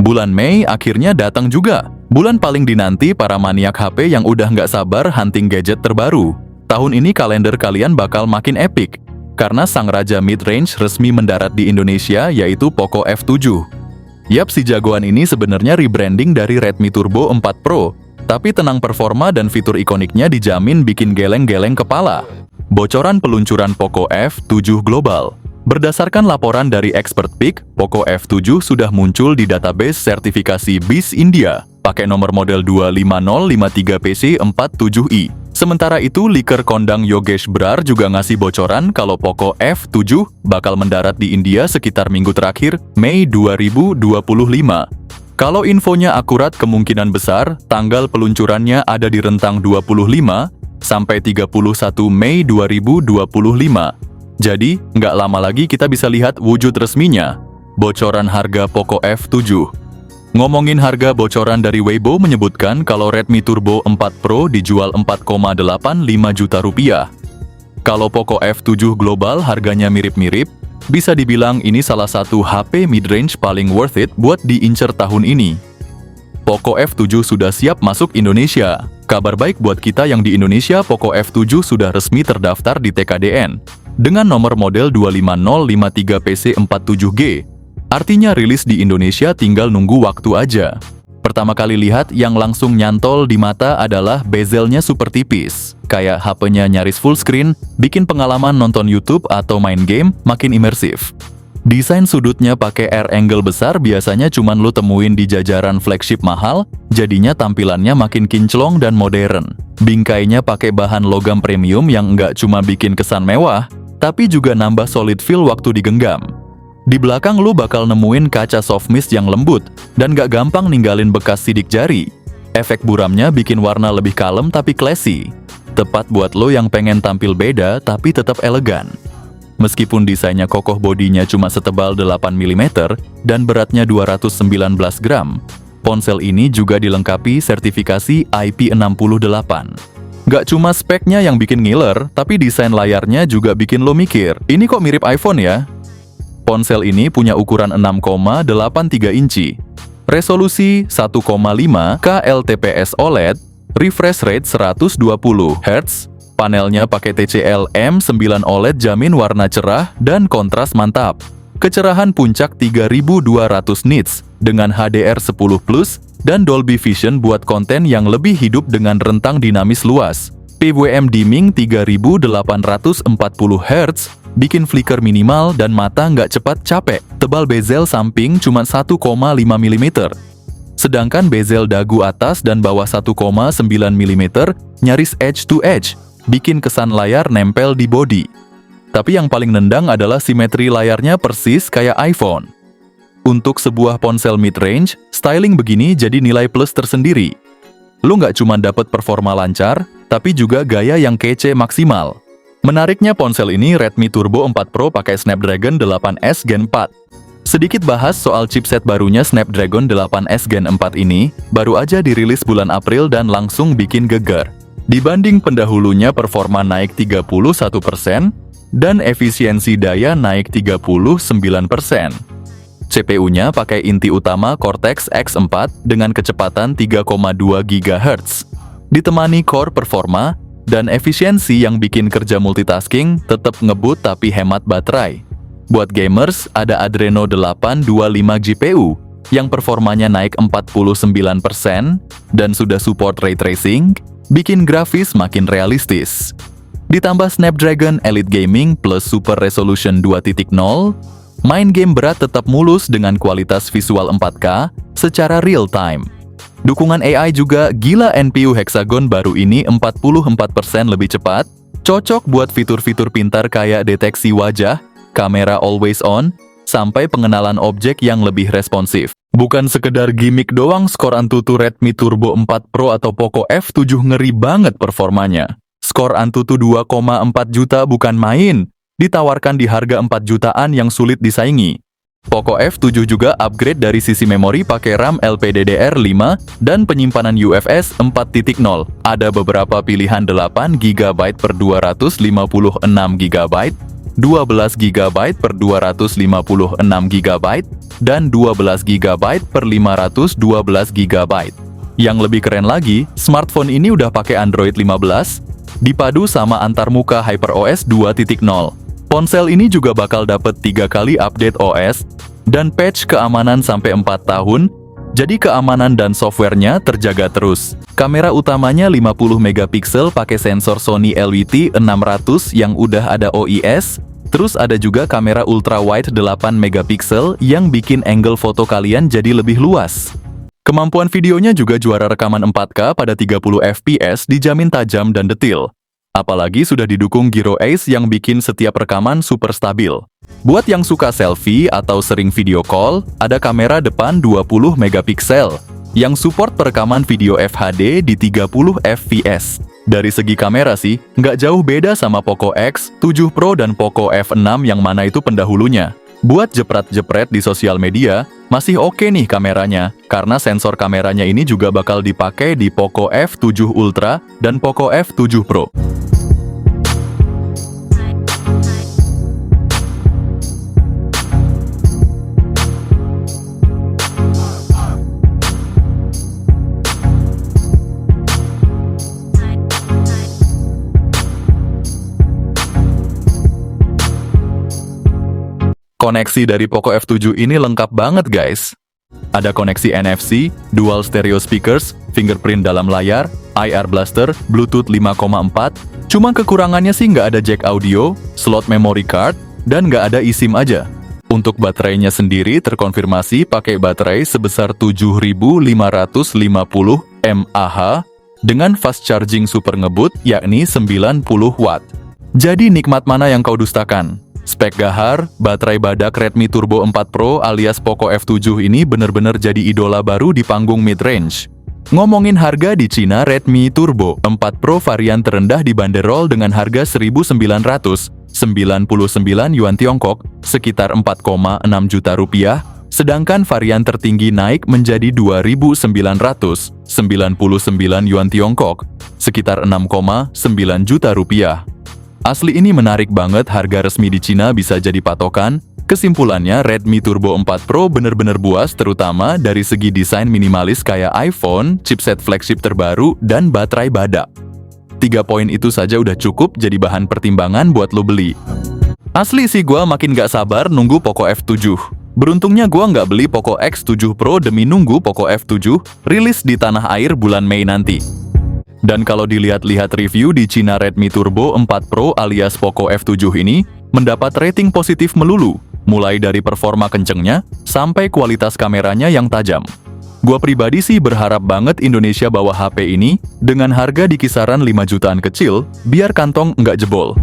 Bulan Mei akhirnya datang juga. Bulan paling dinanti para maniak HP yang udah nggak sabar hunting gadget terbaru. Tahun ini kalender kalian bakal makin epic, karena sang raja mid-range resmi mendarat di Indonesia yaitu Poco F7. Yap, si jagoan ini sebenarnya rebranding dari Redmi Turbo 4 Pro, tapi tenang, performa dan fitur ikoniknya dijamin bikin geleng-geleng kepala. Bocoran peluncuran Poco F7 global. Berdasarkan laporan dari Expert Pick, Poco F7 sudah muncul di database sertifikasi BIS India, pakai nomor model 25053PC47i. Sementara itu, leaker kondang Yogesh Brar juga ngasih bocoran kalau Poco F7 bakal mendarat di India sekitar minggu terakhir, Mei 2025. Kalau infonya akurat, kemungkinan besar tanggal peluncurannya ada di rentang 25 sampai 31 Mei 2025. Jadi, nggak lama lagi kita bisa lihat wujud resminya. Bocoran harga Poco F7. Ngomongin harga, bocoran dari Weibo menyebutkan kalau Redmi Turbo 4 Pro dijual 4,85 juta rupiah. Kalau Poco F7 global harganya mirip-mirip, bisa dibilang ini salah satu HP mid-range paling worth it buat diincer tahun ini. Poco F7 sudah siap masuk Indonesia. Kabar baik buat kita yang di Indonesia, Poco F7 sudah resmi terdaftar di TKDN dengan nomor model 25053PC47G. Artinya rilis di Indonesia tinggal nunggu waktu aja. Pertama kali lihat yang langsung nyantol di mata adalah bezelnya super tipis. Kayak HP-nya nyaris full screen, bikin pengalaman nonton YouTube atau main game makin imersif. Desain sudutnya pakai air angle besar, biasanya cuman lu temuin di jajaran flagship mahal, jadinya tampilannya makin kinclong dan modern. Bingkainya pakai bahan logam premium yang nggak cuma bikin kesan mewah, tapi juga nambah solid feel waktu digenggam. Di belakang lu bakal nemuin kaca soft mist yang lembut dan gak gampang ninggalin bekas sidik jari. Efek buramnya bikin warna lebih kalem tapi classy. Tepat buat lo yang pengen tampil beda tapi tetap elegan. Meskipun desainnya kokoh, bodinya cuma setebal 8 mm dan beratnya 219 gram, ponsel ini juga dilengkapi sertifikasi IP68. Gak cuma speknya yang bikin ngiler, tapi desain layarnya juga bikin lo mikir, ini kok mirip iPhone ya? Ponsel ini punya ukuran 6,83 inci, resolusi 1,5 kLTPS OLED, refresh rate 120 Hz, panelnya pakai TCL M9 OLED, jamin warna cerah dan kontras mantap. Kecerahan puncak 3200 nits dengan HDR10+ dan Dolby Vision buat konten yang lebih hidup dengan rentang dinamis luas. PWM dimming 3840 Hz, bikin flicker minimal dan mata nggak cepat capek. Tebal bezel samping cuma 1,5 mm. Sedangkan bezel dagu atas dan bawah 1,9 mm nyaris edge to edge, bikin kesan layar nempel di bodi. Tapi yang paling nendang adalah simetri layarnya persis kayak iPhone. Untuk sebuah ponsel mid-range, styling begini jadi nilai plus tersendiri. Lu nggak cuma dapet performa lancar, tapi juga gaya yang kece maksimal. Menariknya, ponsel ini Redmi Turbo 4 Pro pakai Snapdragon 8S Gen 4. Sedikit bahas soal chipset barunya Snapdragon 8S Gen 4 ini, baru aja dirilis bulan April dan langsung bikin geger. Dibanding pendahulunya, performa naik 31% dan efisiensi daya naik 39%. CPU-nya pakai inti utama Cortex X4 dengan kecepatan 3,2 GHz. Ditemani core performa dan efisiensi yang bikin kerja multitasking tetap ngebut tapi hemat baterai. Buat gamers, ada Adreno 825 GPU yang performanya naik 49% dan sudah support ray tracing, bikin grafis makin realistis. Ditambah Snapdragon Elite Gaming plus Super Resolution 2.0, main game berat tetap mulus dengan kualitas visual 4K secara real time. Dukungan AI juga gila, NPU Hexagon baru ini 44% lebih cepat, cocok buat fitur-fitur pintar kayak deteksi wajah, kamera always on, sampai pengenalan objek yang lebih responsif. Bukan sekedar gimmick doang, skor Antutu Redmi Turbo 4 Pro atau Poco F7 ngeri banget performanya. Skor Antutu 2,4 juta bukan main, ditawarkan di harga 4 jutaan yang sulit disaingi. Poco F7 juga upgrade dari sisi memori pakai RAM LPDDR5 dan penyimpanan UFS 4.0. Ada beberapa pilihan 8 GB per 256 GB, 12 GB per 256 GB, dan 12 GB per 512 GB. Yang lebih keren lagi, smartphone ini udah pakai Android 15, dipadu sama antarmuka HyperOS 2.0. Ponsel ini juga bakal dapet 3 kali update OS dan patch keamanan sampai 4 tahun, jadi keamanan dan softwarenya terjaga terus. Kamera utamanya 50 megapiksel pakai sensor Sony LWT600 yang udah ada OIS, terus ada juga kamera ultrawide 8 megapiksel yang bikin angle foto kalian jadi lebih luas. Kemampuan videonya juga juara rekaman 4K pada 30 fps dijamin tajam dan detil. Apalagi sudah didukung Gyro Ace yang bikin setiap rekaman super stabil. Buat yang suka selfie atau sering video call, ada kamera depan 20 megapiksel yang support perekaman video FHD di 30 fps. Dari segi kamera sih, nggak jauh beda sama Poco X7 Pro dan Poco F6 yang mana itu pendahulunya. Buat jepret-jepret di sosial media, masih oke nih kameranya, karena sensor kameranya ini juga bakal dipakai di Poco F7 Ultra dan Poco F7 Pro. Koneksi dari Poco F7 ini lengkap banget guys. Ada koneksi NFC, dual stereo speakers, fingerprint dalam layar, IR blaster, Bluetooth 5.4. Cuma kekurangannya sih nggak ada jack audio, slot memory card, dan nggak ada eSIM aja. Untuk baterainya sendiri terkonfirmasi pakai baterai sebesar 7550 mAh dengan fast charging super ngebut yakni 90 watt. Jadi nikmat mana yang kau dustakan? Spek gahar, baterai badak Redmi Turbo 4 Pro alias Poco F7 ini bener-bener jadi idola baru di panggung mid-range. Ngomongin harga di Cina, Redmi Turbo 4 Pro varian terendah dibanderol dengan harga 1.999 Yuan Tiongkok, sekitar 4,6 juta rupiah, sedangkan varian tertinggi naik menjadi 2.999 Yuan Tiongkok, sekitar 6,9 juta rupiah. Asli ini menarik banget, harga resmi di Cina bisa jadi patokan. Kesimpulannya, Redmi Turbo 4 Pro bener-bener buas terutama dari segi desain minimalis kayak iPhone, chipset flagship terbaru, dan baterai badak. 3 poin itu saja udah cukup jadi bahan pertimbangan buat lo beli. Asli sih gua makin gak sabar nunggu Poco F7. Beruntungnya gua nggak beli Poco X7 Pro demi nunggu Poco F7 rilis di tanah air bulan Mei nanti. Dan kalau dilihat-lihat review di Cina, Redmi Turbo 4 Pro alias Poco F7 ini mendapat rating positif melulu, mulai dari performa kencengnya sampai kualitas kameranya yang tajam. Gua pribadi sih berharap banget Indonesia bawa HP ini dengan harga di kisaran 5 jutaan kecil, biar kantong nggak jebol.